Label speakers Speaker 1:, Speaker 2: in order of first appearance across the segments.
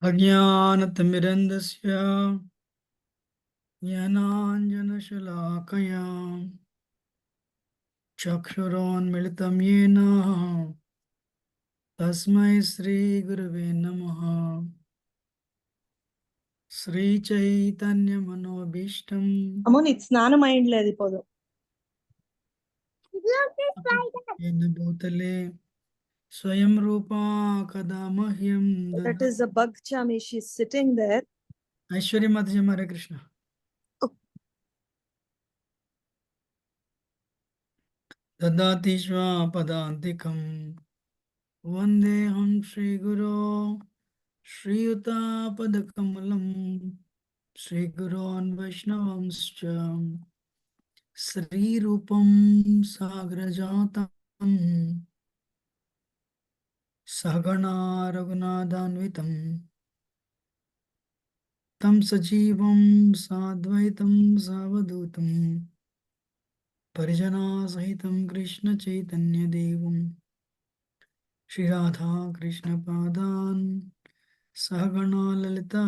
Speaker 1: अज्ञानतिमिरन्धस्य ज्ञानाञ्जनशलाकया चक्षुरोन्मिलितं येन तस्मै श्रीगुरवे नमः। श्रीचैतन्यमनोभीष्टं
Speaker 2: అమ్మని స్నానం అయ్యిండలేదు ఇప్పుడు.
Speaker 1: येन भूतले स्वयं रूपा कदा मह्यं
Speaker 2: That is a bug chami. She's sitting there.
Speaker 1: ऐश्वर्य माता जी हरे कृष्ण। ददाति स्वापदान्तिकं वन्देऽहं श्रीगुरो श्रीयुतापदकमलं श्रीगुरोन् वैष्णवंश्च श्रीरूपं साग्रजातं सहगणा रघुनाथान्वितं तं सजीवं साद्वैतं सावधूतं परिजनासहितं कृष्णचैतन्यदेवं श्रीराधा कृष्णपादान् सहगणा ललिता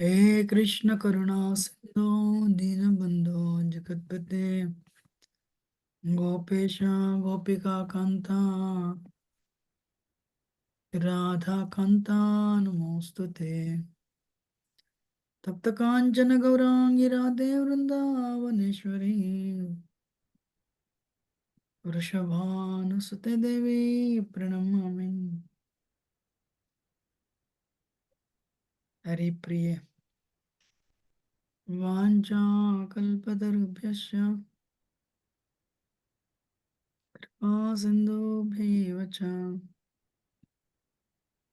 Speaker 1: हे कृष्ण करुणा सिंधु दीनबंधो जगतपते गोपेश गोपिका कांता राधा कांता नमोस्तुते तप्त कांचन गौरांगी राधे वृंदावनेश्वरी वृषभानुसुते देवी प्रणमामि। हरि प्रिय वाञ्छा कल्पतरुभ्यश्च सिन्धुभ्यैव च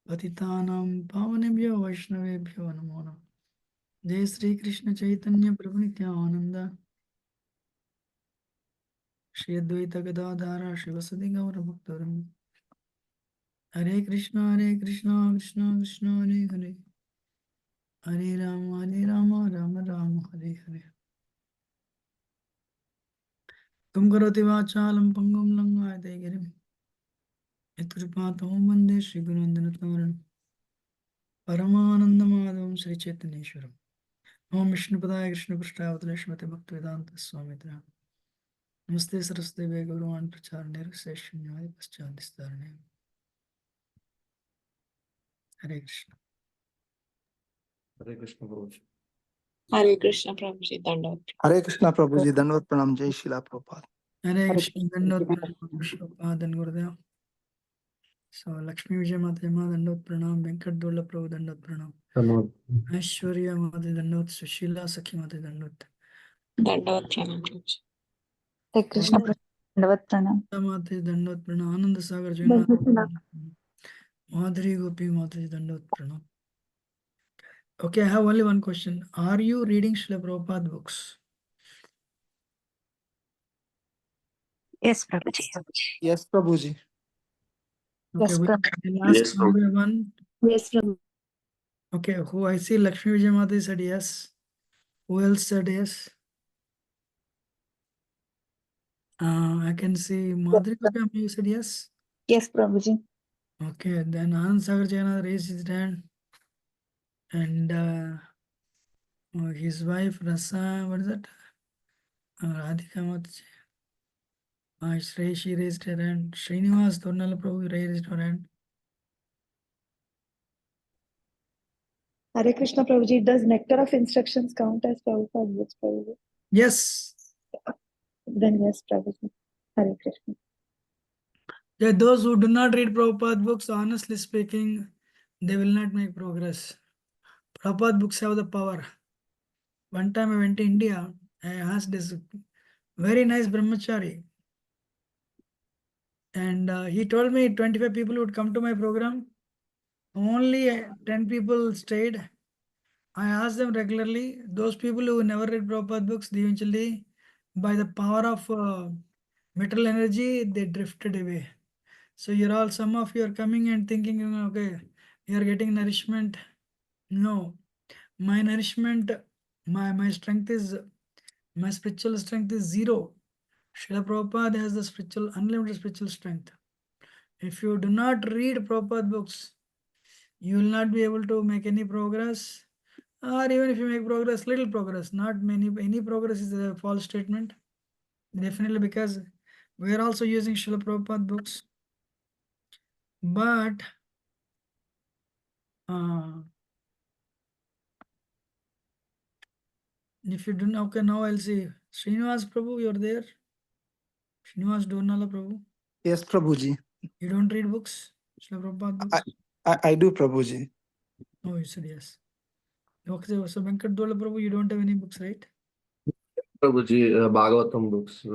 Speaker 1: पतितानां पावनेभ्यो वैष्णवेभ्यो नमो नमः। जय श्री कृष्ण चैतन्य प्रभु नित्यानंद श्री अद्वैत गदाधर शिवसदि गौर भक्तवृंद। हरे कृष्णा कृष्णा कृष्णा हरे हरे हरे राम राम राम हरे हरे। तुम करोति वाचालं पंगुं लंघयते गिरिं यत्कृपातमं वन्दे श्रीगुरुवन्दनतारणं परमानन्दमाधवं श्रीचैतन्येश्वरम्। ओम विष्णुपदाय कृष्णपृष्ठाय श्रीमते भक्तिवेदांत स्वामी नमस्ते सरस्वती गौरवाणी प्रचारणे शून्यवादी पश्चादिस्तारणे। हरे कृष्ण।
Speaker 3: हरे कृष्ण प्रभु जी।
Speaker 4: हरे कृष्ण प्रभु जी दंडवत।
Speaker 5: हरे कृष्णा प्रभु जी दंडवत प्रणाम। जय शिला प्रभुपाद।
Speaker 1: हरे कृष्ण दंडवत प्रणाम श्रीपाद गुरुदेव। सो लक्ष्मी विजय माता माँ दंडवत प्रणाम। वेंकट दुर्लभ प्रभु दंडवत प्रणाम। ऐश्वर्या माता दंडवत। सुशीला सखी माता दंडवत
Speaker 4: दंडवत प्रणाम प्रभु जी।
Speaker 6: हरे कृष्ण दंडवत प्रणाम।
Speaker 1: माता दंडवत प्रणाम। आनंद सागर जी माधुरी गोपी माता दंडवत प्रणाम। Okay, I have only one question. Are you reading Srila Prabhupada books?
Speaker 6: Yes, Prabhuji.
Speaker 5: Yes Prabhu ji.
Speaker 1: Okay,
Speaker 6: Yes, Prabhu.
Speaker 1: we'll ask
Speaker 3: Yes,
Speaker 1: one
Speaker 3: Prabhu.
Speaker 1: by one.
Speaker 6: Yes, Prabhu.
Speaker 1: Okay, who I see Lakshmi Vijay Mata said yes. Who else said yes? I can see Madhuri Gopi you said yes.
Speaker 6: Yes, Prabhuji.
Speaker 1: Okay, then Anand Sagar Jaina raised his hand. And his wife Rasa, what is that? Radhika Mataji. She raised her hand. Srinivas Dornala Prabhu raised her hand.
Speaker 2: Hare Krishna Prabhuji, does Nectar of Instructions count as Prabhupada books, Prabhuji?
Speaker 1: Yes.
Speaker 2: Then yes, Prabhuji. Hare Krishna.
Speaker 1: Yeah, those who do not read Prabhupada books, honestly speaking, they will not make progress. Prabhupada books have the power. One time I went to India, I asked this very nice brahmachari, and he told me 25 people would come to my program. Only 10 people stayed. I asked them regularly. Those people who never read Prabhupada books, they eventually, by the power of material energy, they drifted away. So you're all, some of you are coming and thinking, okay, you're getting nourishment. No, my nourishment, my strength is, my spiritual strength is zero. Srila Prabhupada has the spiritual, unlimited spiritual strength. If you do not read Prabhupada books, you will not be able to make any progress. Or even if you make progress, little progress, not many, any progress is a false statement. Definitely, because we are also using Srila Prabhupada books. But if you do not, okay, now I'll see. Srinivas Prabhu, you're there. Srinivas Dornala Prabhu.
Speaker 5: Yes, Prabhuji.
Speaker 1: You don't read books? Srila Prabhupada books?
Speaker 5: I do, Prabhuji.
Speaker 1: Oh, you said yes. Okay, so Venkat Dola Prabhu, you don't have any books, right?
Speaker 3: Prabhuji, Bhagavatam books.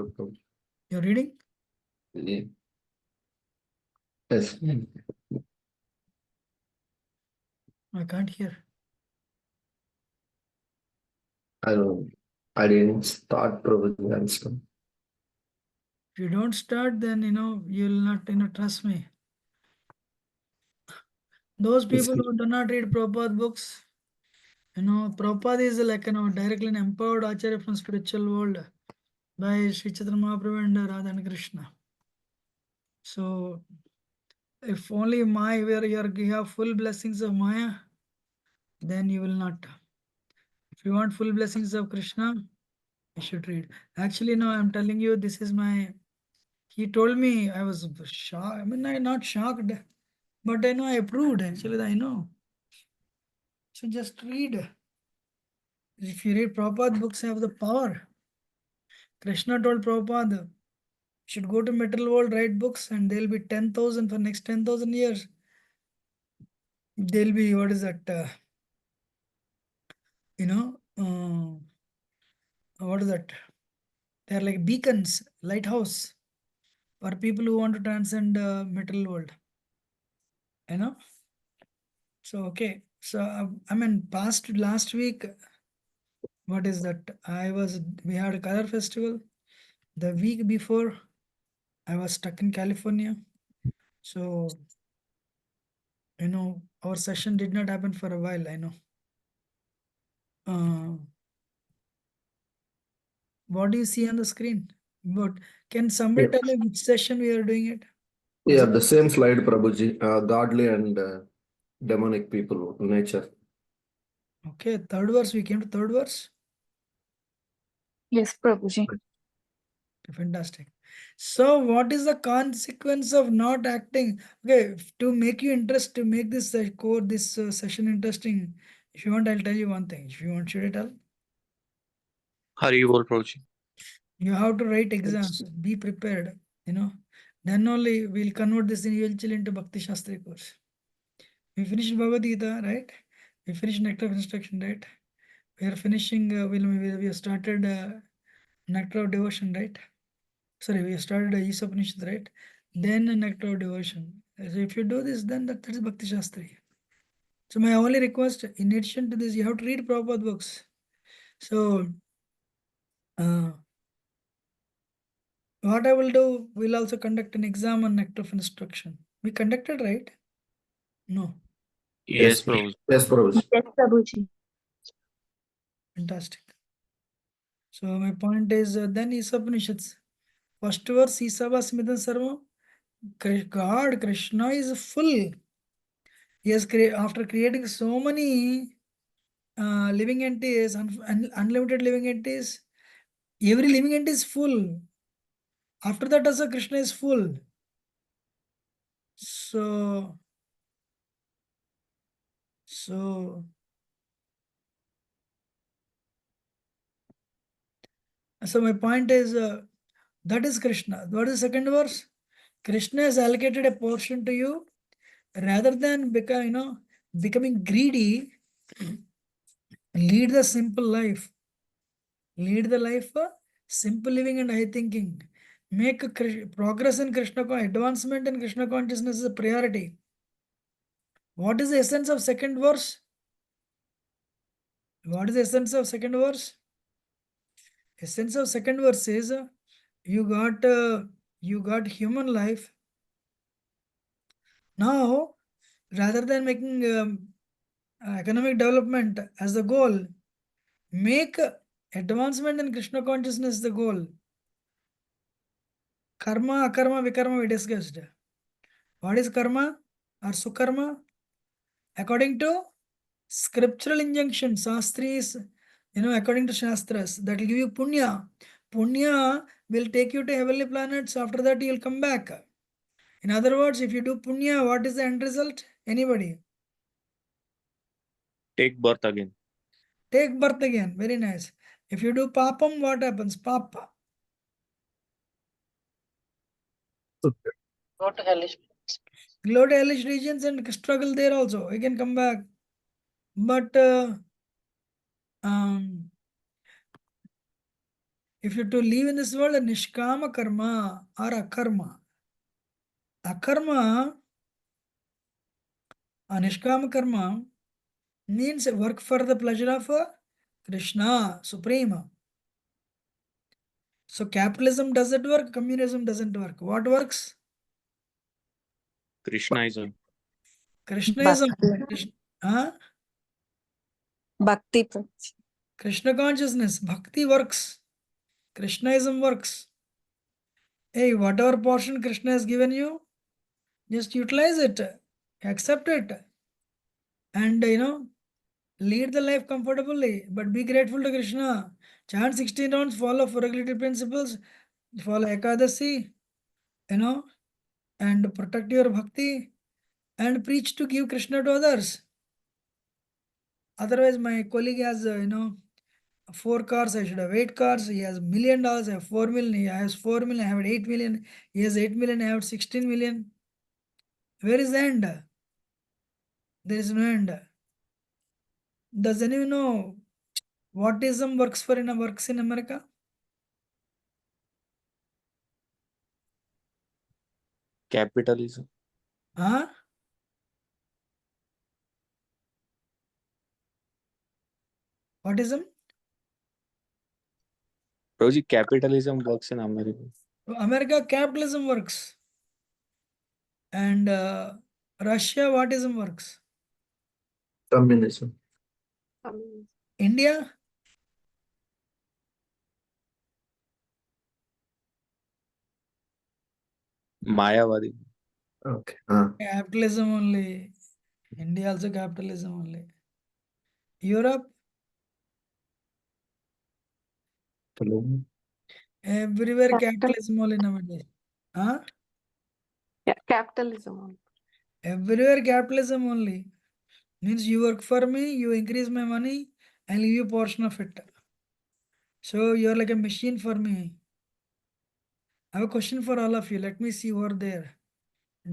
Speaker 1: You're reading?
Speaker 3: Yes.
Speaker 1: I can't hear.
Speaker 3: I don't. I didn't start Prabhuji. I'm still.
Speaker 1: If you don't start, then you'll not trust me. Those people who do not read Prabhupada books, Prabhupada is like directly an empowered Acharya from spiritual world by Sri Chaitanya Mahaprabhu and Radha and Krishna. So if only where you have full blessings of Maya, then you will not. If you want full blessings of Krishna, you should read. Actually, no, I'm telling you, this is he told me, I was shocked. I mean, I'm not shocked, but I approved. Actually, I know. So just read. If you read Prabhupada books, have the power. Krishna told Prabhupada, you should go to material world, write books, and there'll be 10,000 for next 10,000 years. There'll be, what is that? What is that? They're like beacons, lighthouse for people who want to transcend material world. So, okay. So, last week, what is that? We had a color festival. The week before, I was stuck in California. So, our session did not happen for a while, I know. What do you see on the screen? But can somebody tell me which session we are doing it?
Speaker 3: Yeah, the same slide, Prabhuji. Godly and demonic people, nature.
Speaker 1: Okay, third verse. We came to third verse.
Speaker 6: Yes, Prabhuji.
Speaker 1: Fantastic. So, what is the consequence of not acting? Okay, to make you interest, to make this session interesting, if you want, I'll tell you one thing. If you want, should I tell?
Speaker 7: Hari Bol Prabhuji.
Speaker 1: You have to write exams. Be prepared. Then only we'll convert this eventually into Bhakti Shastri course. We finished Bhagavad Gita, right? We finished Nectar of Instruction, right? We are finishing. We have started Nectar of Devotion, right? Sorry, we started Upanishad, right? Then a Nectar of Devotion. So if you do this, then that is Bhakti Shastri. So my only request, in addition to this, you have to read Prabhupada books. So what I will do, we'll also conduct an exam on Nectar of Instruction. We conducted, right? No.
Speaker 7: Yes, Prabhuji.
Speaker 3: Yes, Prabhuji.
Speaker 6: Yes, Prabhuji.
Speaker 1: Fantastic. So my point is, then Upanishads. First verse, Isava Smidhan Sarvam. God, Krishna is full. He has after creating so many living entities, unlimited living entities, every living entity is full. After that also Krishna is full. So my point is, that is Krishna. What is the second verse? Krishna has allocated a portion to you. Rather than becoming greedy, lead the simple life. Lead the life simple living and high thinking. Make progress in Krishna, advancement in Krishna consciousness is a priority. What is the essence of second verse? What is the essence of second verse? Essence of second verse is you got human life. Now, rather than making economic development as the goal, make advancement in Krishna consciousness the goal. Karma, akarma, vikarma we discussed. What is karma or sukarma? According to scriptural injunction, Shastris, according to Shastras, that will give you punya. Punya will take you to heavenly planets. After that, you will come back. In other words, if you do punya, what is the end result? Anybody?
Speaker 7: Take birth again.
Speaker 1: Take birth again. Very nice. If you do papam, what happens? Papa.
Speaker 4: Go to hellish.
Speaker 1: Go to hellish regions and struggle there also. You can come back. But if you to live in this world, nishkama karma or akarma. Akarma, nishkama karma means work for the pleasure of Krishna, Supreme. So capitalism doesn't work, communism doesn't work. What works?
Speaker 7: Krishnaism.
Speaker 1: Krishnaism.
Speaker 6: Bhakti, Prabhuji.
Speaker 1: Krishna consciousness. Bhakti works. Krishnaism works. Hey, whatever portion Krishna has given you, just utilize it. Accept it. And lead the life comfortably. But be grateful to Krishna. Chant 16 rounds, follow 4 regulatory principles, follow Ekadasi, and protect your bhakti and preach to give Krishna to others. Otherwise, my colleague has, 4 cars, I should have 8 cars. He has $1 million, I have 4 million. He has 4 million, I have 8 million. He has 8 million, I have 16 million. Where is the end? There is no end. Does anyone know what ism works in America?
Speaker 7: Capitalism.
Speaker 1: Huh? What ism?
Speaker 7: Prabhuji, capitalism works in America.
Speaker 1: America, capitalism works. And Russia, what ism works?
Speaker 3: Communism.
Speaker 1: India?
Speaker 7: Mayavadi.
Speaker 3: Okay.
Speaker 1: Capitalism only. India also capitalism only. Europe?
Speaker 3: Hello.
Speaker 1: Everywhere
Speaker 6: Capital-
Speaker 1: capitalism only nowadays. Huh?
Speaker 6: Capitalism.
Speaker 1: Everywhere capitalism only. Means you work for me, you increase my money, I'll give you a portion of it. So you're like a machine for me. I have a question for all of you. Let me see over there.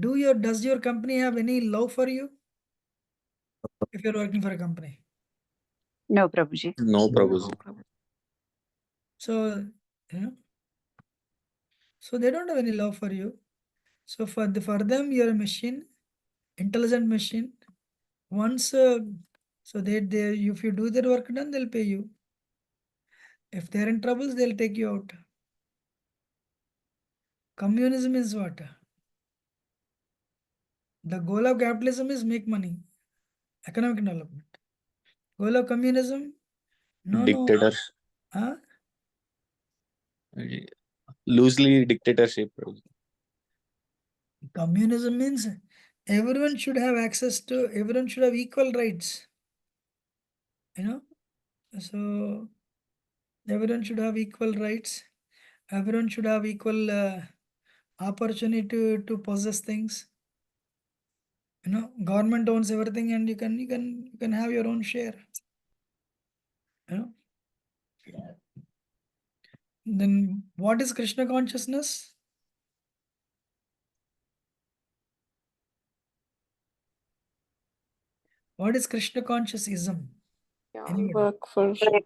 Speaker 1: Does your company have any love for you? If you're working for a company.
Speaker 6: No, Prabhuji.
Speaker 7: No, Prabhuji.
Speaker 1: So, so they don't have any love for you. So for them, you're a machine, intelligent machine. Once, so if you do their work done, they'll pay you. If they're in troubles, they'll take you out. Communism is what? The goal of capitalism is make money, economic development. Goal of communism? No.
Speaker 7: Dictators.
Speaker 1: Huh?
Speaker 7: Loosely dictatorship, Prabhuji.
Speaker 1: Communism means everyone should have equal rights. So everyone should have equal rights. Everyone should have equal opportunity to possess things. Government owns everything, and you can have your own share. Then what is Krishna consciousness? What is Krishna consciousism? Anybody?
Speaker 6: Work for
Speaker 7: Krishna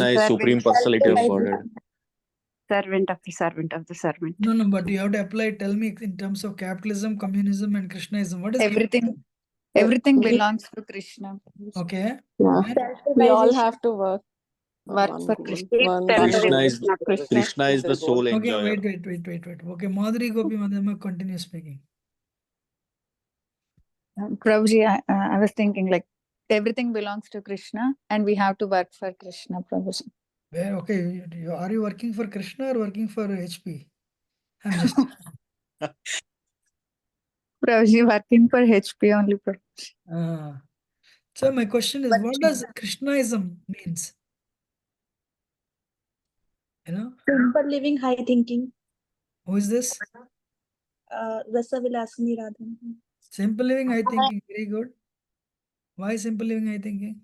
Speaker 7: is Supreme Personality of Godhead.
Speaker 6: servant of the servant.
Speaker 1: No, but you have to apply. Tell me in terms of capitalism, communism, and Krishnaism. What is
Speaker 6: Everything belongs to Krishna.
Speaker 1: Okay.
Speaker 6: Yeah.
Speaker 1: And
Speaker 6: We all have to work for Krishna.
Speaker 7: Krishna is the sole
Speaker 1: okay,
Speaker 7: enjoyer.
Speaker 1: wait. Okay, Madhuri Gopi Madhama, continue speaking.
Speaker 6: Prabhuji, I was thinking like everything belongs to Krishna and we have to work for Krishna, Prabhuji.
Speaker 1: Okay, are you working for Krishna or working for HP? I'm just
Speaker 6: Prabhuji working for HP only.
Speaker 1: so my question is, what does Krishnaism means? You know,
Speaker 2: Simple living, high thinking.
Speaker 1: who is this?
Speaker 2: Rasa Vilasini Radhan.
Speaker 1: Simple living, I thinking. Very good. Why simple living, I thinking?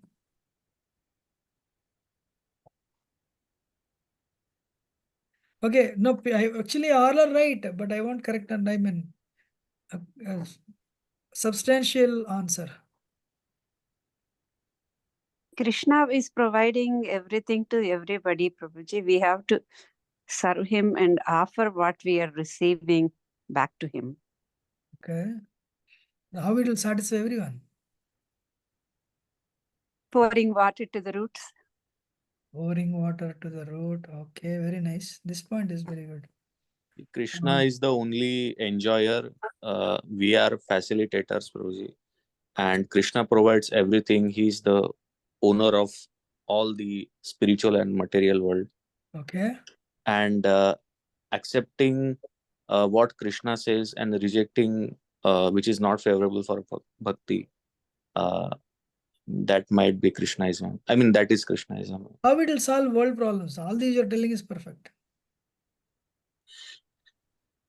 Speaker 1: Okay, no, actually all are right, but I want correct and I mean a substantial answer.
Speaker 8: Krishna is providing everything to everybody, Prabhuji. We have to serve him and offer what we are receiving back to him.
Speaker 1: Okay. How it will satisfy everyone?
Speaker 8: Pouring water to the roots.
Speaker 1: Pouring water to the root. Okay, very nice. This point is very good.
Speaker 7: Krishna is the only enjoyer. We are facilitators, Prabhuji. And Krishna provides everything. He's the owner of all the spiritual and material world.
Speaker 1: Okay.
Speaker 7: And accepting what Krishna says and rejecting which is not favorable for bhakti, that might be Krishnaism. I mean, that is Krishnaism.
Speaker 1: How it will solve world problems? All these you're telling is perfect.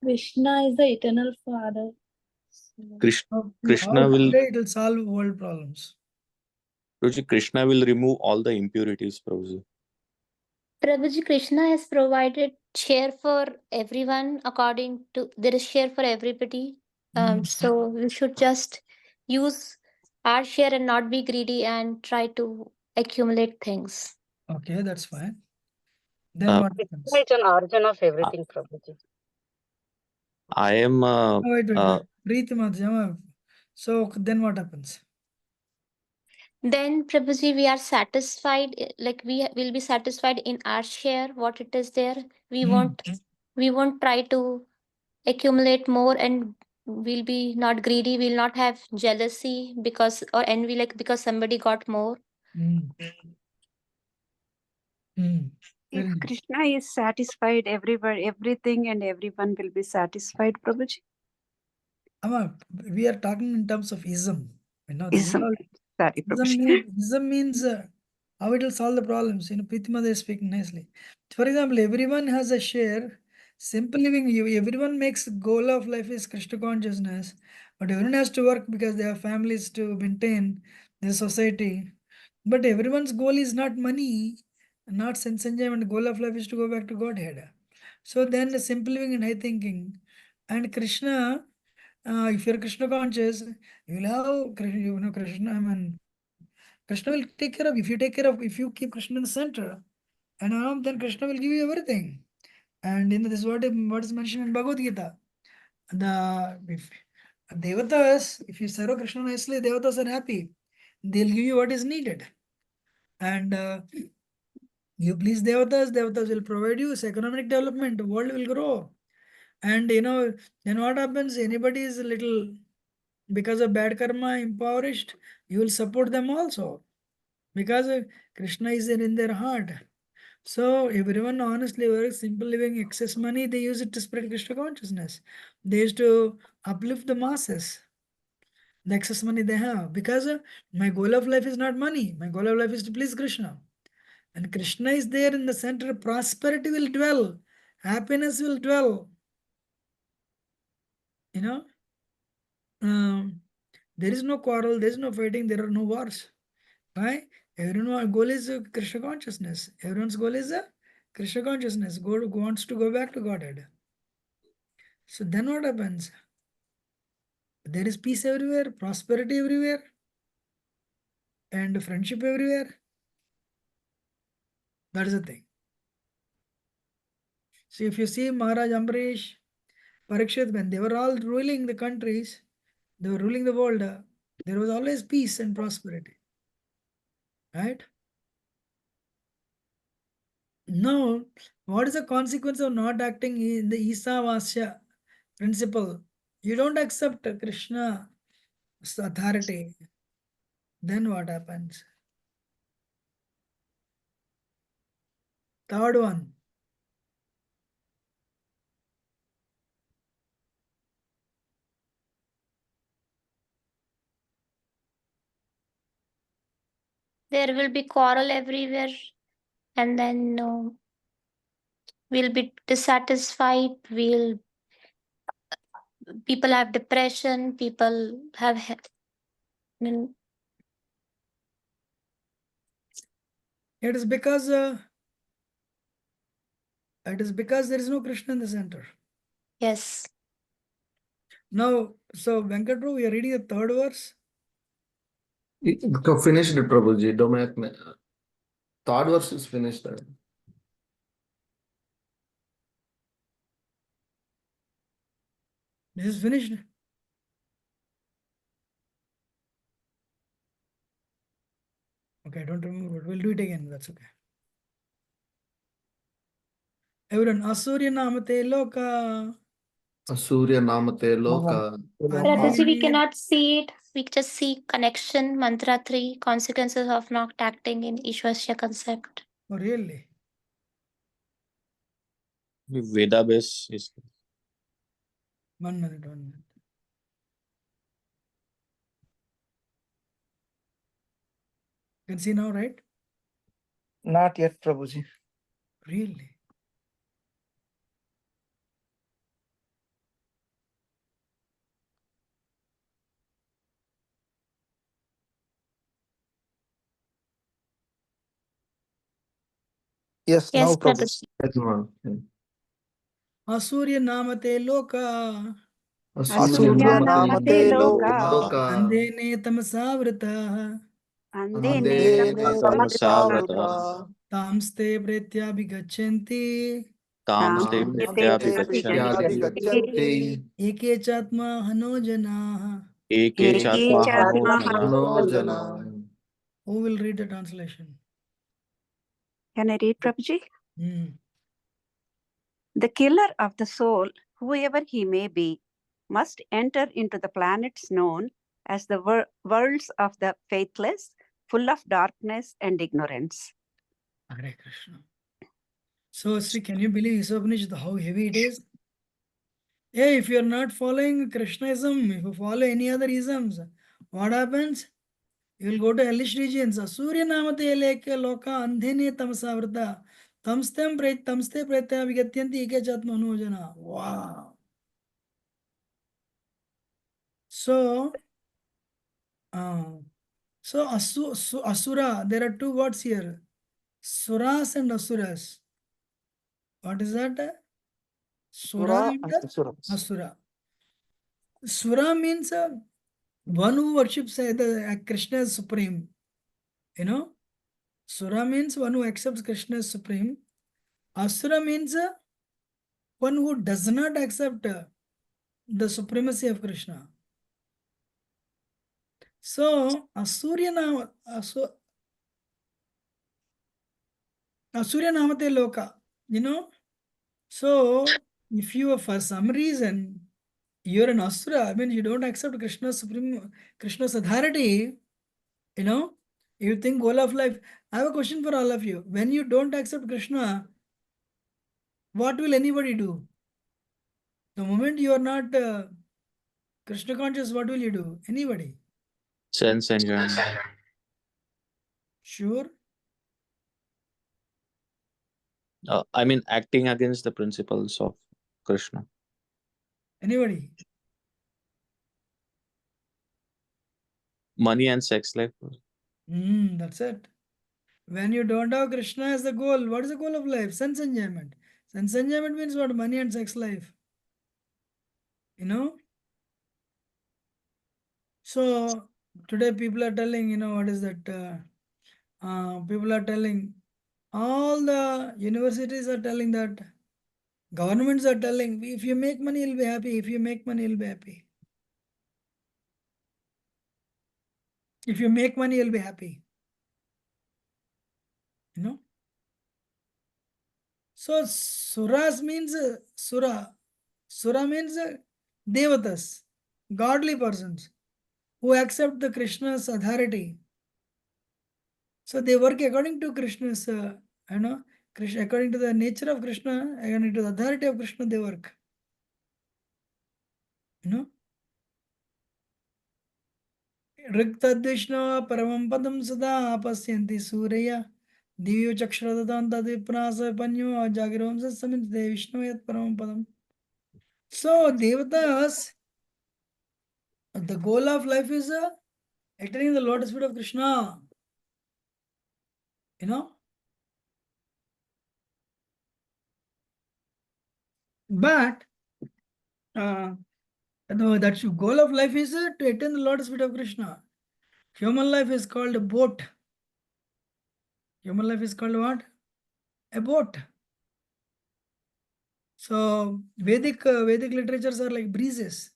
Speaker 2: Krishna is the eternal Father.
Speaker 7: Krishna
Speaker 1: How
Speaker 7: will,
Speaker 1: today it will solve world problems?
Speaker 7: Prabhuji, Krishna will remove all the impurities, Prabhuji.
Speaker 9: Prabhuji, Krishna has provided share for everyone according to, there is share for everybody. So we should just use our share and not be greedy and try to accumulate things.
Speaker 1: Okay, that's fine. Then what happens?
Speaker 8: It's an origin of everything, Prabhuji.
Speaker 7: I am
Speaker 1: Wait. Preetima, Jama. So then what happens?
Speaker 9: Then, Prabhuji, we are satisfied, like we will be satisfied in our share, what it is there. We won't try to accumulate more, and we'll be not greedy, we'll not have jealousy because or envy, like because somebody got more.
Speaker 1: Mm. Mm.
Speaker 8: If
Speaker 1: Very nice.
Speaker 8: Krishna is satisfied, everything and everyone will be satisfied, Prabhuji.
Speaker 1: Amma, we are talking in terms of ism. You know, this is
Speaker 8: Ism.
Speaker 1: all
Speaker 8: Sorry, Prabhuji.
Speaker 1: ism means how it will solve the problems. You know, Pritima is speaking nicely. For example, everyone has a share. Simple living, everyone makes goal of life is Krishna consciousness, but everyone has to work because they have families to maintain, their society. But everyone's goal is not money, not sense enjoyment. Goal of life is to go back to Godhead. So then the simple living and high thinking, and Krishna, if you're Krishna conscious, you'll have Krishna. I mean, Krishna will take care of. If you take care of, if you keep Krishna in the center, and then Krishna will give you everything. And in this what is mentioned in Bhagavad Gita. The if Devatas, if you serve Krishna nicely, Devatas are happy. They'll give you what is needed. And you please Devatas, Devatas will provide you economic development, the world will grow. And then what happens? Anybody is a little because of bad karma impoverished, you will support them also. Because Krishna is there in their heart. So everyone honestly works, simple living, excess money, they use it to spread Krishna consciousness. They used to uplift the masses. The excess money they have. Because my goal of life is not money. My goal of life is to please Krishna. And Krishna is there in the center, prosperity will dwell, happiness will dwell. You know, there is no quarrel, there is no fighting, there are no wars. Why? Everyone's goal is Krishna consciousness. Everyone's goal is Krishna consciousness. God wants to go back to Godhead. So then what happens? There is peace everywhere, prosperity everywhere, and friendship everywhere. That is the thing. So if you see Maharaj Ambarish, Parikshit, when they were all ruling the countries, they were ruling the world, there was always peace and prosperity. Right? Now, what is the consequence of not acting in the Isavasya principle? You don't accept Krishna's authority. Then what happens? Third one.
Speaker 9: there will be quarrel everywhere, and then we'll be dissatisfied. People have depression. People have mm,
Speaker 1: It is because there is no Krishna in the center.
Speaker 9: yes.
Speaker 1: Now, so Venkat Prabhu, we are reading the third verse.
Speaker 3: Finished it, Prabhuji. Don't make me. Third verse is finished.
Speaker 1: This is finished. Okay, I don't remember, but we'll do it again. That's okay. Everyone, Asurya Namate Loka.
Speaker 3: Surya Namate Loka.
Speaker 9: Prabhuji, we
Speaker 1: Andini-
Speaker 9: cannot see it. We just see connection, mantra 3, consequences of not acting in Ishwasya concept.
Speaker 1: Oh, really?
Speaker 7: Veda base is
Speaker 1: 1 minute, 1 minute. You can see now, right?
Speaker 5: Not yet, Prabhuji.
Speaker 1: Really?
Speaker 5: Yes,
Speaker 9: Yes,
Speaker 5: now Prabhuji.
Speaker 9: Prabhuji.
Speaker 1: Asurya Namate Loka.
Speaker 3: Asurya
Speaker 5: Namate
Speaker 3: Loka.
Speaker 1: Andene Tamasavrata.
Speaker 5: Andene
Speaker 7: Tamasavrata.
Speaker 1: Tamste Pretyabhigachanti.
Speaker 7: Tamste
Speaker 5: Pratyabhigachanti.
Speaker 7: Pratyabhigachanti.
Speaker 1: Eke Chatma Hanojana.
Speaker 7: Eke Chatma
Speaker 3: No
Speaker 7: Hanojana.
Speaker 3: Jana.
Speaker 1: Who will read the translation?
Speaker 8: Can I read, Prabhuji?
Speaker 1: Hmm.
Speaker 8: The killer of the soul, whoever he may be, must enter into the planets known as the worlds of the faithless, full of darkness and ignorance.
Speaker 1: Hare Krishna. So, Sri, can you believe Isopanish, how heavy it is? Hey, if you are not following Krishnaism, if you follow any other isms, what happens? You will go to hellish regions. Asurya namate eleke loka andhene tamasavrata. Tamste pretya vigatyanti eke chatma anujana. Wow. So, Asura, there are two words here. Suras and Asuras. What is that? Sura
Speaker 5: Sura
Speaker 1: and
Speaker 5: and Asuras.
Speaker 1: Asura. Sura means one who worships Krishna as supreme. You know, Sura means one who accepts Krishna as supreme. Asura means one who does not accept the supremacy of Krishna. So, Asurya Namate Loka, you know. So, if you for some reason you're an Asura, I mean you don't accept Krishna's authority, you know, you think goal of life. I have a question for all of you. When you don't accept Krishna, what will anybody do? The moment you are not Krishna conscious, what will you do? Anybody?
Speaker 7: Sense enjoyment.
Speaker 1: Sure?
Speaker 7: I mean, acting against the principles of Krishna.
Speaker 1: Anybody?
Speaker 7: Money and sex life.
Speaker 1: That's it. When you don't have Krishna as the goal, what is the goal of life? Sense enjoyment. Sense enjoyment means what? Money and sex life. You know? So today people are telling, you know, what is that? People are telling, all the universities are telling that, governments are telling, if you make money, you'll be happy. If you make money, you'll be happy. If you make money, you'll be happy. You know? So Suras means Sura. Sura means Devatas, godly persons who accept the Krishna's authority. So they work according to Krishna's, Krishna, according to the nature of Krishna, according to the authority of Krishna, they work. You know? Riktadvishno paramam padam sada pasyanti surya divyo chakshradatan tadviprasa panyo jagiram sasaminte Vishnu yat paramam padam. So devatas, the goal of life is attaining the lotus feet of Krishna. You know? But no, that's the goal of life is to attain the lotus feet of Krishna. Human life is called a boat. Human life is called what? A boat. So Vedic literatures are like breezes.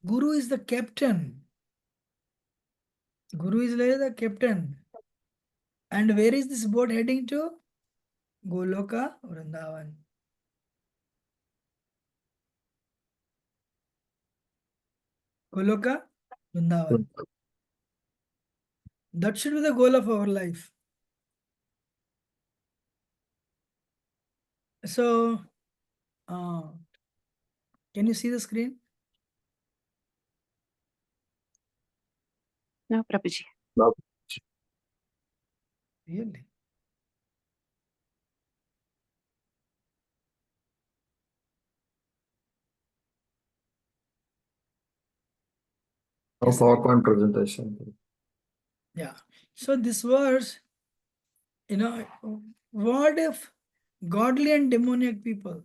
Speaker 1: Guru is the captain. Guru is like the captain. And where is this boat heading to? Goloka, Vrindavan. Goloka, Vrindavan. That should be the goal of our life. So, can you see the screen?
Speaker 8: No, Prabhuji.
Speaker 1: Really?
Speaker 3: A PowerPoint presentation.
Speaker 1: Yeah. So this verse, what if godly and demoniac people?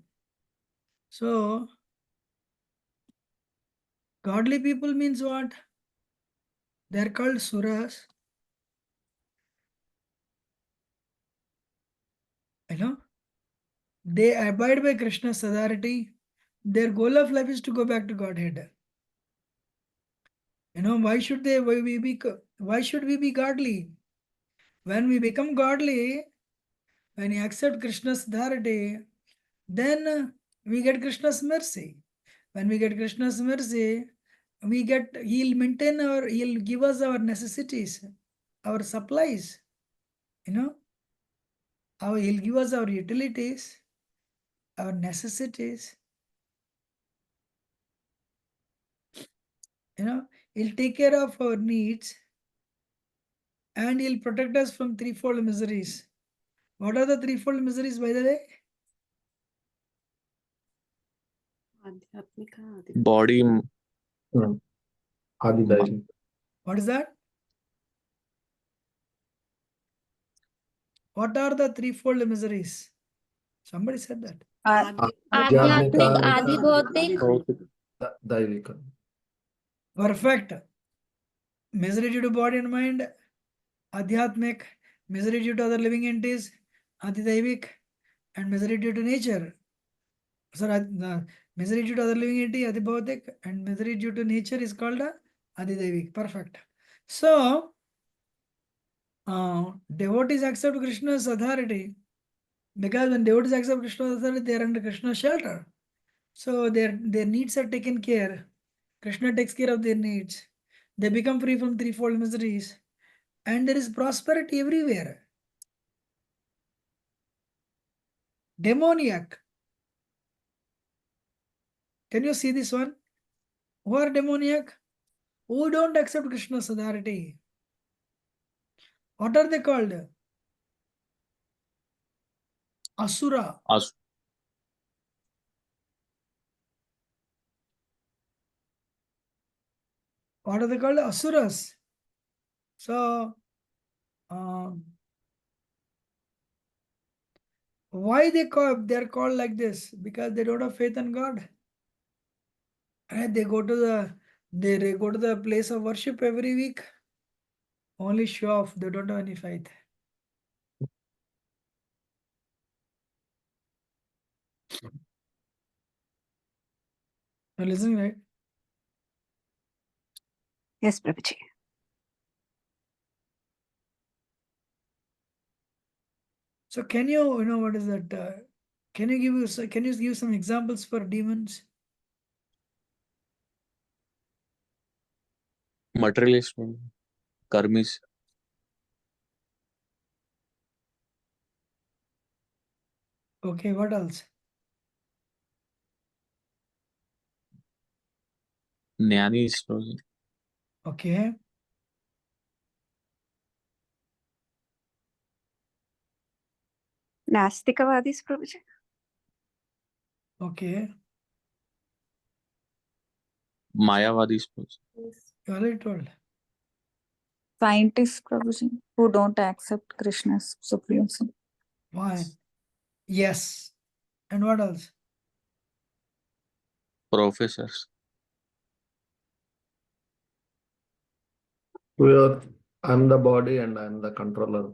Speaker 1: So, godly people means what? They are called suras. They abide by Krishna's authority. Their goal of life is to go back to Godhead. Why should we be godly? When we become godly, when we accept Krishna's authority, then we get Krishna's mercy. When we get Krishna's mercy, he'll give us our necessities, our supplies, he'll give us our utilities, our necessities, he'll take care of our needs, and he'll protect us from threefold miseries. What are the threefold miseries, by the way?
Speaker 7: Body,
Speaker 3: Adidaivi.
Speaker 1: What is that? What are the threefold miseries? Somebody said that.
Speaker 9: Adhyatmik, Adhibhautik,
Speaker 3: Daivika.
Speaker 1: Perfect. Misery due to body and mind, Adhyatmik, misery due to other living entities, Adidaivik, and misery due to nature. Sorry, misery due to other living entity, Adhibhautik, and misery due to nature is called Adidaivik. Perfect. So, devotees accept Krishna's authority because when devotees accept Krishna's authority, they are under Krishna's shelter. So their needs are taken care. Krishna takes care of their needs. They become free from threefold miseries. And there is prosperity everywhere. Demoniac. Can you see this one? Who are demoniac? Who don't accept Krishna's authority? What are they called? Asura. What are they called? Asuras. So, why they're called like this? Because they don't have faith in God. And they go to the place of worship every week. Only show off. They don't have any faith. You're listening, right?
Speaker 8: Yes, Prabhuji.
Speaker 1: So can you what is that? Can you give some examples for demons?
Speaker 7: materialist, karmis,
Speaker 1: Okay, what else?
Speaker 7: jnanis,
Speaker 1: Okay.
Speaker 8: Nastikavadis, Prabhuji.
Speaker 1: Okay.
Speaker 7: Mayavadis, Prabhuji.
Speaker 1: You already told.
Speaker 6: Scientists, Prabhuji, who don't accept Krishna's supremacy.
Speaker 1: Fine. Yes. And what else?
Speaker 7: Professors.
Speaker 3: I'm the body and I'm the controller.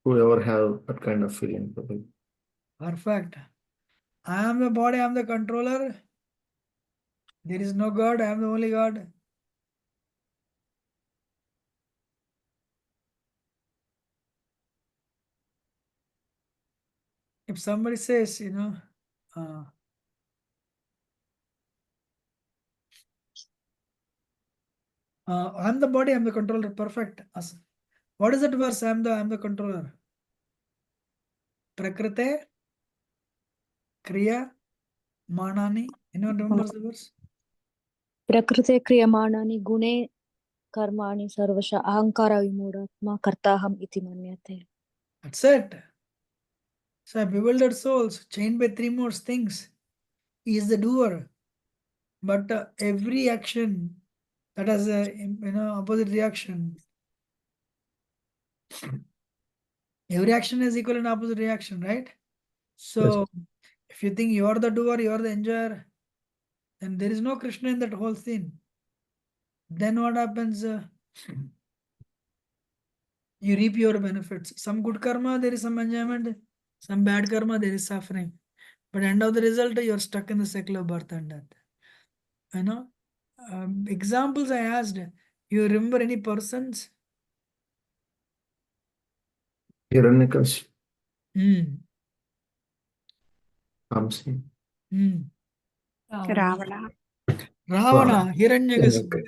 Speaker 3: Whoever have that kind of feeling.
Speaker 1: Perfect. I am the body, I am the controller. There is no God, I am the only God. If somebody says, I'm the body, I'm the controller, perfect. What is that verse? I'm the controller. Prakrite, Kriya, Manani. Anyone remembers the verse?
Speaker 10: प्रकृते क्रियमाणानि गुणे कर्माणि सर्वश अहंकार विमूढात्मा कर्ताहम् इति मन्यते.
Speaker 1: That's it. So bewildered souls, chained by three more things. He is the doer. But every action that has a opposite reaction. Every action has equal and opposite reaction, right? So if you think you are the doer, you are the enjoyer, then there is no Krishna in that whole thing. Then what happens? You reap your benefits. Some good karma, there is some enjoyment. Some bad karma, there is suffering. But end of the result, you are stuck in the cycle of birth and death. Examples I asked. You remember any persons?
Speaker 3: Hiranyakas.
Speaker 1: Kamsi.
Speaker 8: Ravana.
Speaker 1: Ravana, Hiranyakasipu.
Speaker 3: Okay.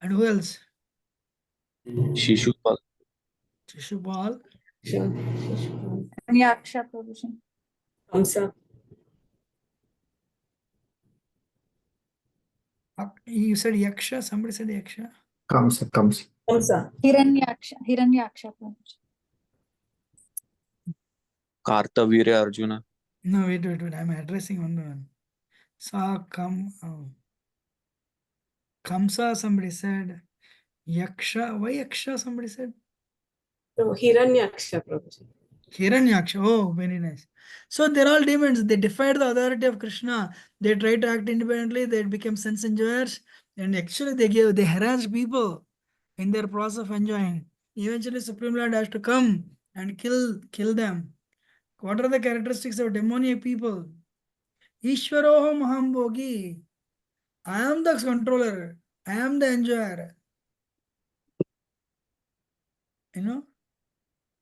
Speaker 1: And who else?
Speaker 7: Shishupal.
Speaker 1: Shishupal.
Speaker 6: Yaksha, Prabhuji.
Speaker 11: Kamsa.
Speaker 1: You said Yaksha, somebody said Yaksha.
Speaker 3: Kamsa.
Speaker 6: Hiranyaksha, Prabhuji.
Speaker 7: Kartavirya Arjuna.
Speaker 1: No, wait. I'm addressing one by one. Kamsa, somebody said. Yaksha. Why Yaksha, somebody said?
Speaker 11: No, Hiranyaksha, Prabhuji.
Speaker 1: Hiranyaksha. Oh, very nice. So they're all demons. They defied the authority of Krishna. They tried to act independently. They became sense enjoyers. And actually they harassed people in their process of enjoying. Eventually Supreme Lord has to come and kill them. What are the characteristics of demoniac people? Ishwaroham aham bhogi. I am the controller. I am the enjoyer.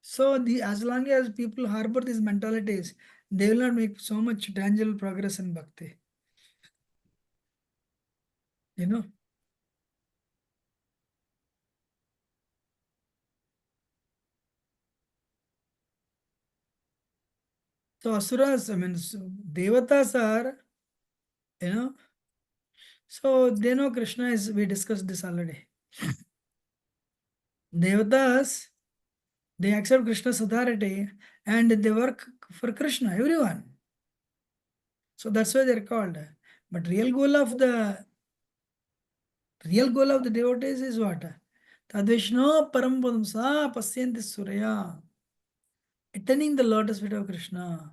Speaker 1: So as long as people harbor these mentalities, they will not make so much tangible progress in bhakti. So asuras, devatas are, so they know Krishna is, we discussed this already. Devatas, they accept Krishna's authority and they work for Krishna, everyone. So that's why they're called. But real goal of the devotees is what? Tadvishno parampadam sa pasyanti surya. Attaining the lotus feet of Krishna.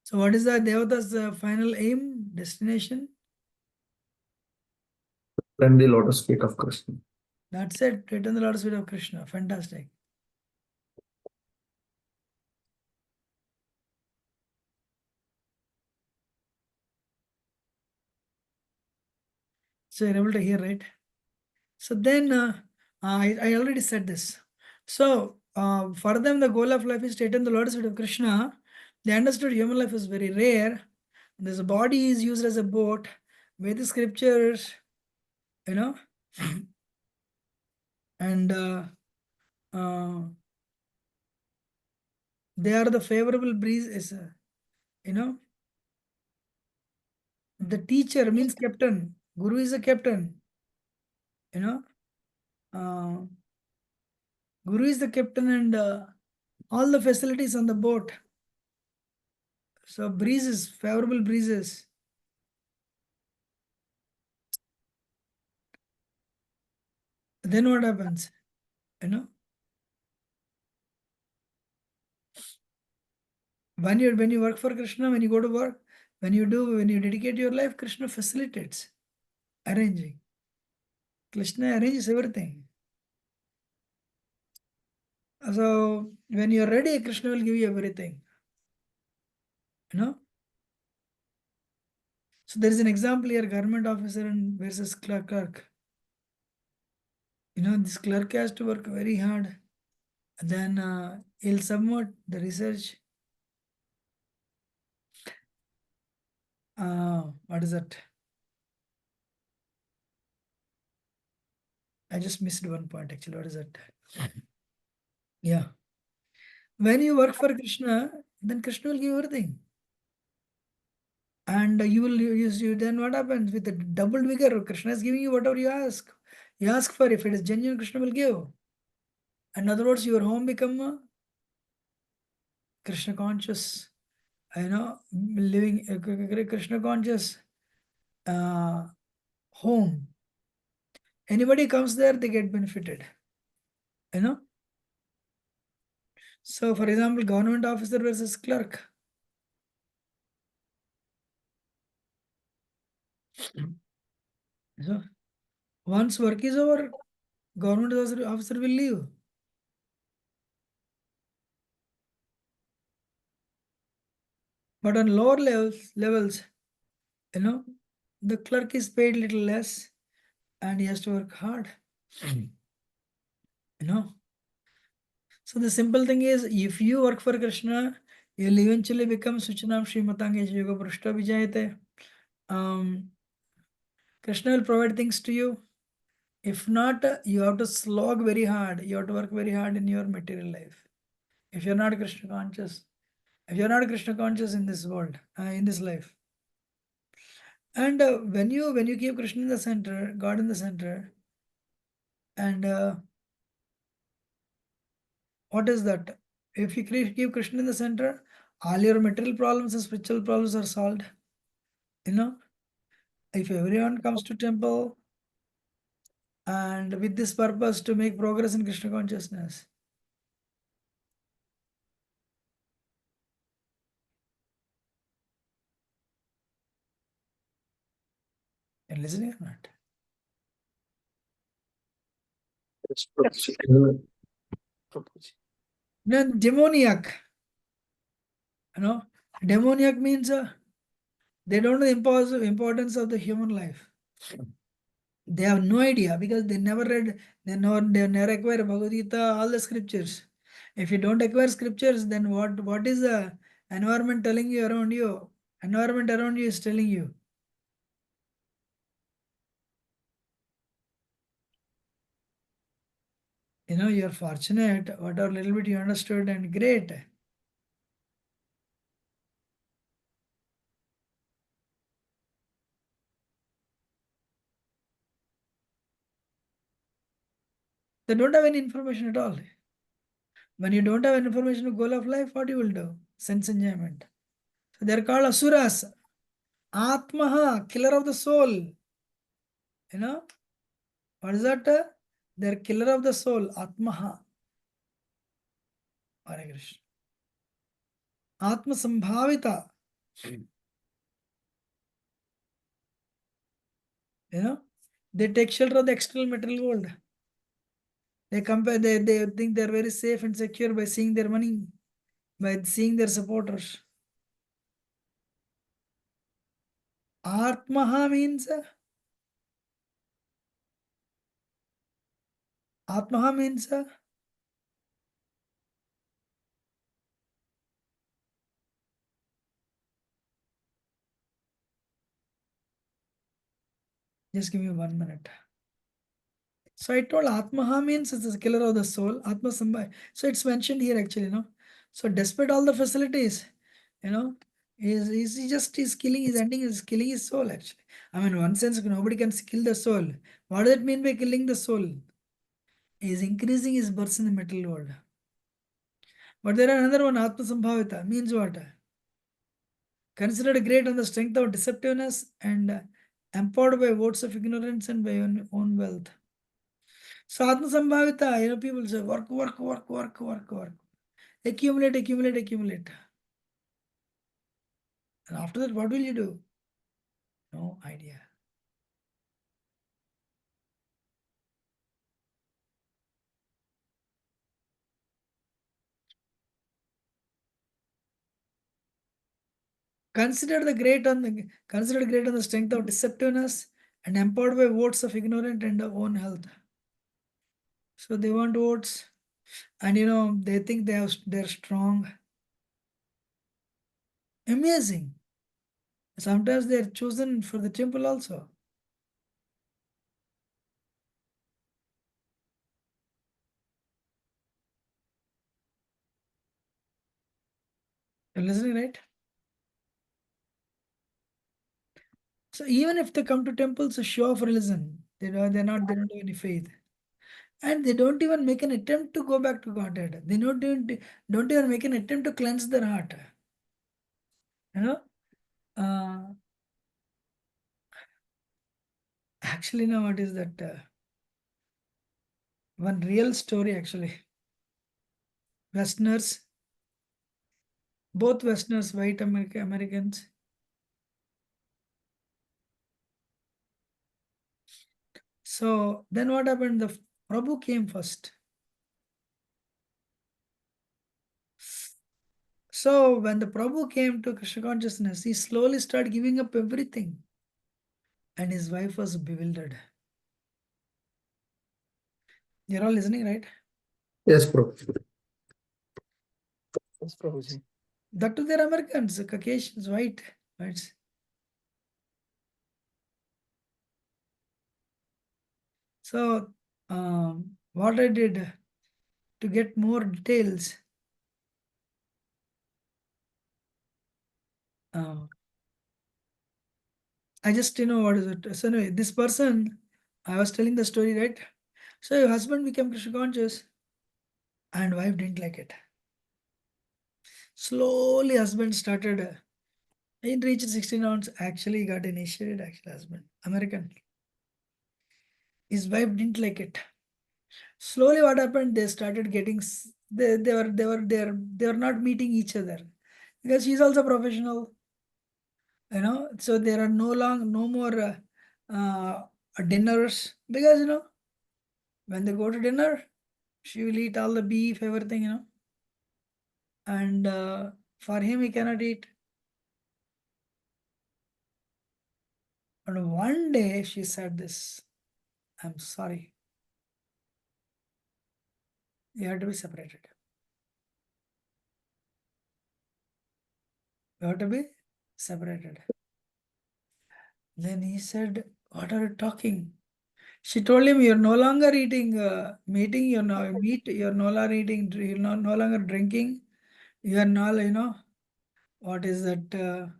Speaker 1: So what is the Devata's final aim, destination?
Speaker 3: Then the lotus feet of Krishna.
Speaker 1: That's it, to attain the lotus feet of Krishna. Fantastic. So you're able to hear, right? So then, I already said this. So for them, the goal of life is to attain the lotus feet of Krishna. They understood human life is very rare. This body is used as a boat. Vedic scriptures, and they are the favorable breeze. Is the teacher means captain. Guru is a captain. You know, Guru is the captain and all the facilities on the boat. So breezes, favorable breezes. Then what happens? You know, when you work for Krishna, when you go to work, when you dedicate your life, Krishna facilitates, arranging. Krishna arranges everything. So when you're ready, Krishna will give you everything. You know. So there is an example here: government officer and versus clerk. You know, this clerk has to work very hard. Then he'll submit the research. What is that? I just missed one point actually. What is that? Yeah. When you work for Krishna, then Krishna will give everything. And you will use you. Then what happens with the double vigor? Krishna is giving you whatever you ask. You ask for. If it is genuine, Krishna will give. In other words, your home become Krishna conscious. You know, living Krishna conscious home. Anybody comes there, they get benefited. You know. So, for example, government officer versus clerk. So, once work is over, government officer will leave. But on lower levels, you know, the clerk is paid little less and he has to work hard. You know. So the simple thing is, if you work for Krishna, you'll eventually become Suchanam Srimatange Yoga Prashta Vijayate. Krishna will provide things to you. If not, you have to slog very hard. You have to work very hard in your material life. If you're not Krishna conscious, in this world, in this life. And when you keep Krishna in the center, God in the center, and what is that? If you keep Krishna in the center, all your material problems and spiritual problems are solved. You know, if everyone comes to temple and with this purpose to make progress in Krishna consciousness. You're listening or not? Then demoniac. You know, demoniac means they don't know the importance of the human life. They have no idea because they never read, they never acquire Bhagavad Gita, all the scriptures. If you don't acquire scriptures, then what is the environment telling you around you? Environment around you is telling you. You know, you're fortunate, whatever little bit you understood, and great. They don't have any information at all. When you don't have any information of goal of life, what you will do? Sense enjoyment. So they're called asuras. Atmaha, killer of the soul. You know, what is that? They're killer of the soul. Atmaha. Hare Krishna. Atma Sambhavita. You know, they take shelter of the external material world. They think they're very safe and secure by seeing their money, by seeing their supporters. Atmaha means just give me 1 minute. So I told Atmaha means it's the killer of the soul. Atma Sambhai. So it's mentioned here actually, you know. So despite all the facilities, you know, He's killing, he's ending, he's killing his soul actually. I mean, one sense, nobody can kill the soul. What does that mean by killing the soul? He's increasing his births in the material world. But there are another one, Atma Sambhavita, means what? Considered great on the strength of deceptiveness and empowered by votes of ignorance and by own wealth. So Atma Sambhavita, people say work. Accumulate. And after that, what will you do? No idea. Considered great on the strength of deceptiveness and empowered by votes of ignorant and own health. So they want votes, and they think they're strong. Amazing. Sometimes they're chosen for the temple also. You're listening, right? So even if they come to temples to show off religion, they don't have any faith. And they don't even make an attempt to go back to Godhead. They don't even make an attempt to cleanse their heart. Actually, now what is that? One real story actually. Westerners, both Westerners, white Americans. So then what happened? The Prabhu came first. So when the Prabhu came to Krishna consciousness, he slowly started giving up everything. And his wife was bewildered. You're all listening, right?
Speaker 3: Yes, Prabhuji.
Speaker 5: Yes, Prabhuji.
Speaker 1: That too, they're Americans, Caucasians, whites. So what I did to get more details, I just what is it? So anyway, this person, I was telling the story, right? So your husband became Krishna conscious and wife didn't like it. Slowly husband started, he reached 16 ounce, actually got initiated, husband, American. His wife didn't like it. Slowly what happened, they started getting, they were not meeting each other. Because she's also professional, so there are no more dinners, because when they go to dinner, she will eat all the beef, everything, and for him he cannot eat. And one day she said this, I'm sorry, you have to be separated. You have to be separated. Then he said, what are you talking? She told him, you're no longer eating meeting, you're no longer eating, you're no longer drinking, you are not, what is that?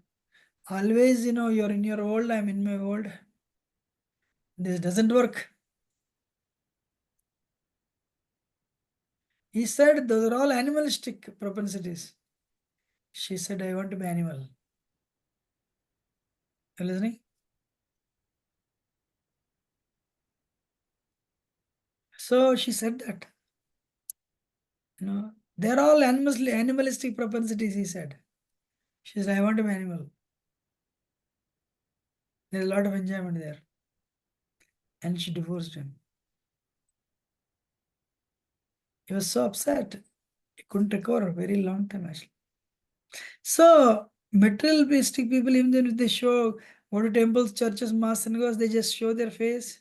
Speaker 1: Always, you're in your world, I'm in my world. This doesn't work. He said, those are all animalistic propensities. She said, I want to be animal. You listening? So she said that. They're all animalistic propensities, he said. She said, I want to be animal. There's a lot of enjoyment there. And she divorced him. He was so upset. He couldn't recover a very long time actually. So materialistic people, even if they go to temples, churches, mosques, synagogues, they just show their face.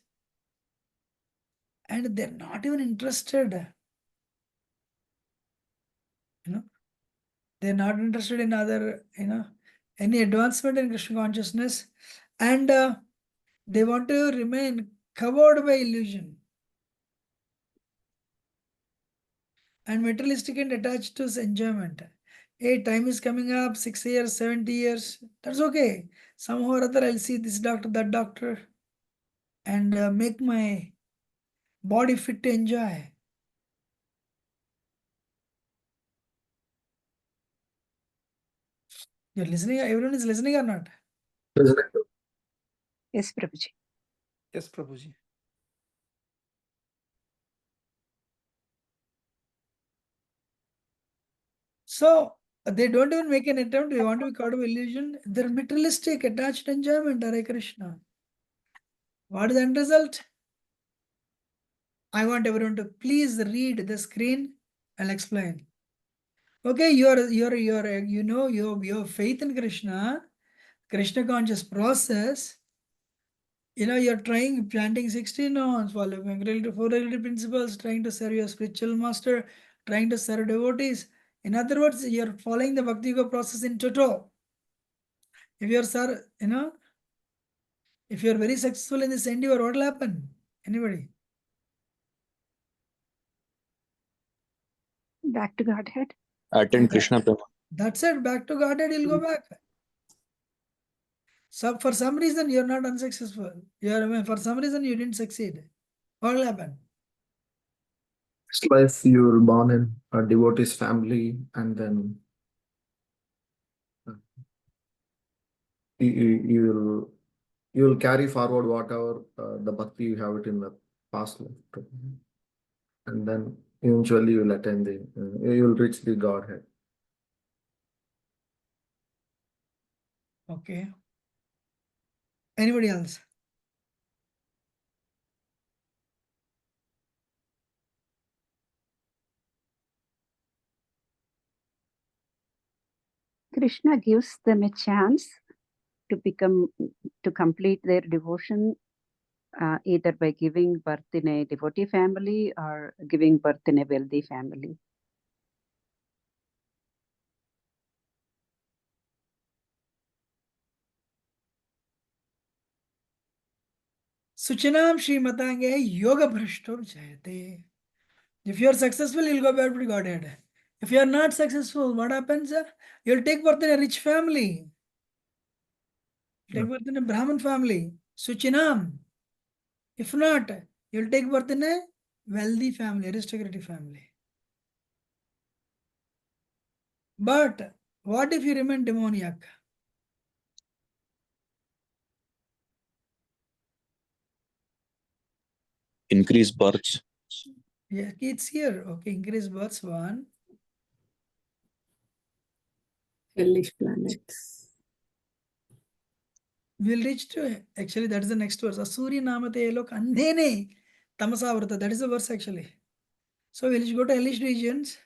Speaker 1: And they're not even interested. They're not interested in other, any advancement in Krishna consciousness. And they want to remain covered by illusion. And materialistic and attached to enjoyment. Hey, time is coming up, 6 years, 70 years. That's okay. Somehow or other, I'll see this doctor, that doctor, and make my body fit to enjoy. You're listening? Everyone is listening or not?
Speaker 8: Yes, Prabhuji.
Speaker 5: Yes, Prabhuji.
Speaker 1: So they don't even make an attempt. We want to be caught of illusion. They're materialistic, attached enjoyment, Hare Krishna. What is the end result? I want everyone to please read the screen. I'll explain. Okay, your faith in Krishna, Krishna conscious process. You're trying, planting 16 nodes, following four related principles, trying to serve your spiritual master, trying to serve devotees. In other words, you're following the Bhakti Yoga process in toto. If you're, if you're very successful in this endeavor, what will happen? Anybody?
Speaker 8: Back to Godhead.
Speaker 7: Attend Krishna Prema.
Speaker 1: That's it. Back to Godhead, you'll go back. So for some reason, you're not unsuccessful. For some reason, you didn't succeed. What will happen?
Speaker 3: Next life, you were born in a devotee's family, and then you will carry forward whatever the bhakti you have it in the past life, and then eventually you will attain you will reach the Godhead.
Speaker 1: Okay. Anybody else?
Speaker 8: Krishna gives them a chance to complete their devotion, either by giving birth in a devotee family or giving birth in a wealthy family.
Speaker 1: Suchinam Srimatange Yoga Bhrashtor Jayate. If you are successful, you'll go back to Godhead. If you are not successful, what happens? You'll take birth in a rich family. Take birth in a Brahmin family. Suchinam. If not, you'll take birth in a wealthy family, aristocratic family. But what if you remain demoniac?
Speaker 7: Increase births.
Speaker 1: Yeah, it's here. Okay, increase births, one.
Speaker 11: Hellish planets.
Speaker 1: We'll reach to, actually, that is the next verse. Asuri namate elok andhene tamasavrata. That is the verse actually. So we'll go to hellish regions.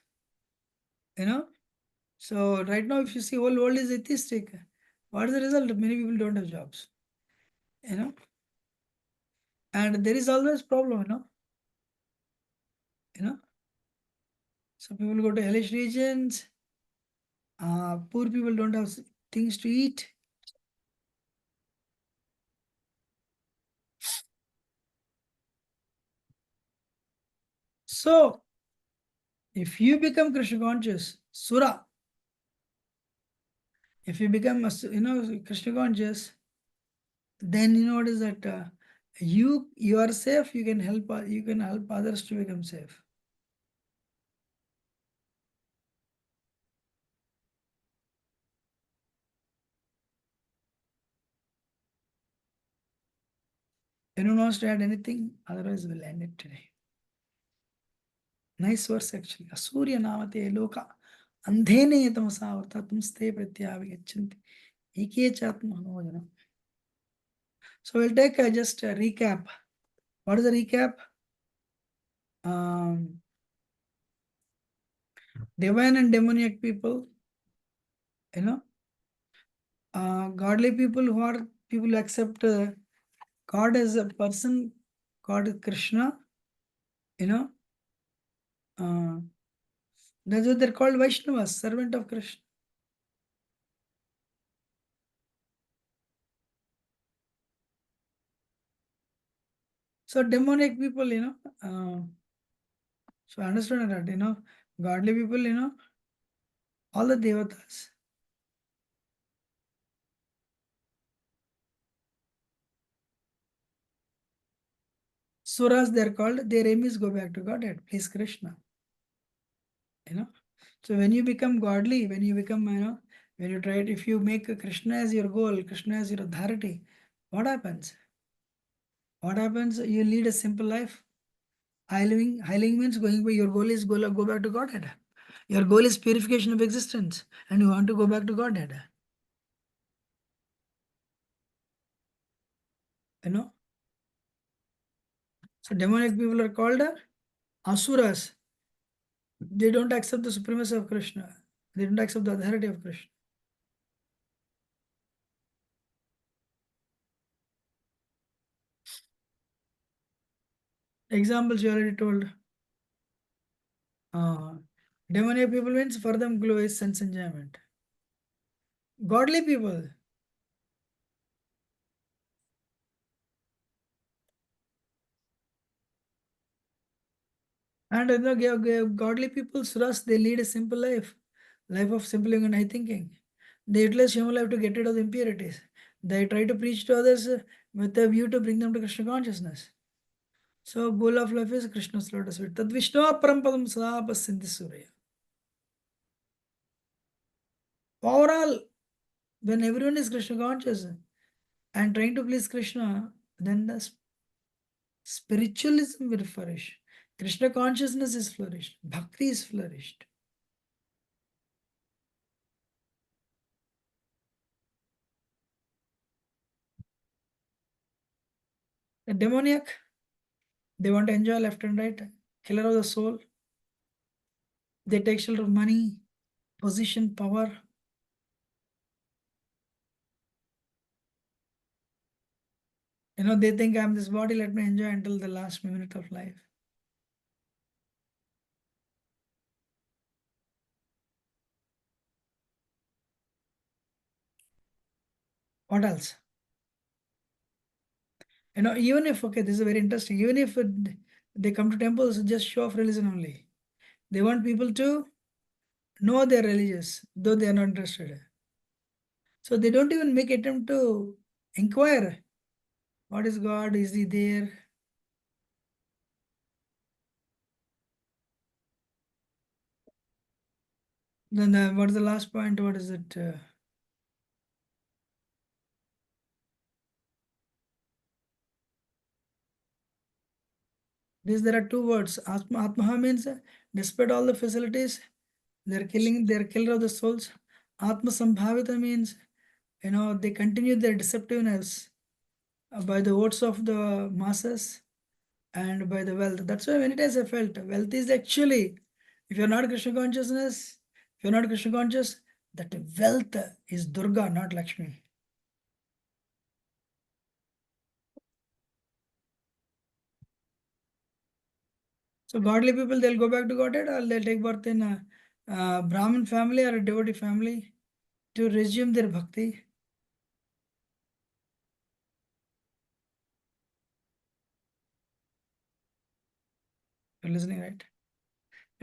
Speaker 1: So right now, if you see whole world is atheistic, what is the result? Many people don't have jobs. And there is always problem, So people go to hellish regions. Poor people don't have things to eat. So if you become Krishna conscious, Sura, if you become Krishna conscious, then what is that? You are safe. You can help others to become safe. Anyone wants to add anything? Otherwise, we'll end it today. Nice verse actually. Asurya namate loka andhene tamasavarta tumste pratyavigachanti eke chatma hanojana. So we'll take just a recap. What is the recap? Divine and demoniac people, godly people who are people who accept God as a person, God is Krishna, that's what they're called Vaishnavas, servant of Krishna. So demoniac people, so understand that, godly people, All the devatas. Suras, they are called, their aim is go back to Godhead, please Krishna. You know, so when you become godly, when you become, when you try it, if you make Krishna as your goal, Krishna as your authority, what happens? What happens? You lead a simple life. High living means going by, your goal is go back to Godhead. Your goal is purification of existence, and you want to go back to Godhead. You know? So demonic people are called asuras. They don't accept the supremacy of Krishna. They don't accept the authority of Krishna. Examples you already told. Demonic people means for them glow is sense enjoyment. Godly people, and godly people, suras, they lead a simple life of simple living and high thinking. They utilize human life to get rid of the impurities. They try to preach to others with a view to bring them to Krishna consciousness. So goal of life is Krishna's lotus feet. Tad Vishnu parampadam sada pasyanti surya. Overall, when everyone is Krishna conscious and trying to please Krishna, then the spiritualism will flourish. Krishna consciousness is flourished. Bhakti is flourished. The demoniac, they want to enjoy left and right, killer of the soul. They take shelter of money, position, power. You know, they think I'm this body, let me enjoy until the last minute of life. What else? You know, even if, okay, this is very interesting, even if they come to temples, just show off religion only. They want people to know they're religious, though they are not interested. So they don't even make attempt to inquire. What is God? Is he there? Then what is the last point? What is it? There are two words. Atmaha means despite all the facilities, they're killer of the souls. Atma Sambhavita means, you know, they continue their deceptiveness by the votes of the masses and by the wealth. That's why many times I felt wealth is actually, if you're not Krishna consciousness, if you're not Krishna conscious, that wealth is Durga, not Lakshmi. So godly people, they'll go back to Godhead, or they'll take birth in a Brahmin family or a devotee family to resume their bhakti. You're listening, right?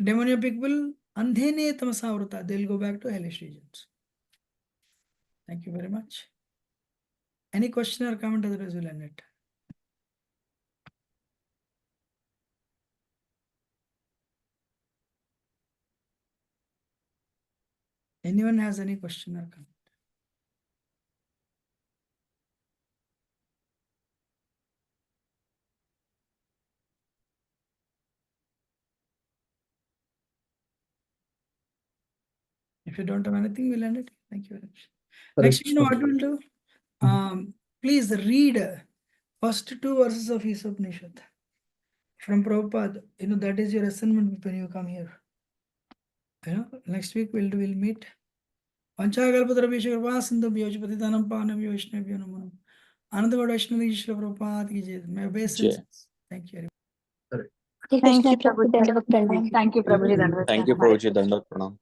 Speaker 1: Demonic people, andhene tamasavruta, they'll go back to hellish regions. Thank you very much. Any question or comment, otherwise we'll end it. Anyone has any question or comment? If you don't have anything, we'll end it. Thank you very much. Next, you know what we'll do? Please read first 2 verses of Isupnishad from Prabhupada. You know, that is your assignment when you come here. You know, next week we'll meet. Panchakalpatarabhisha Kripa Sindhu Vyojapatitanam Panam Vaishnavyo Namanam. Anandagauda Vaishnava Ishra Prabhupada ki jai. My obeisance. Thank you.
Speaker 10: Thank you, Prabhu.
Speaker 6: Thank you, Prabhuji.
Speaker 7: Thank you, Prabhuji. Dandavat Pranam.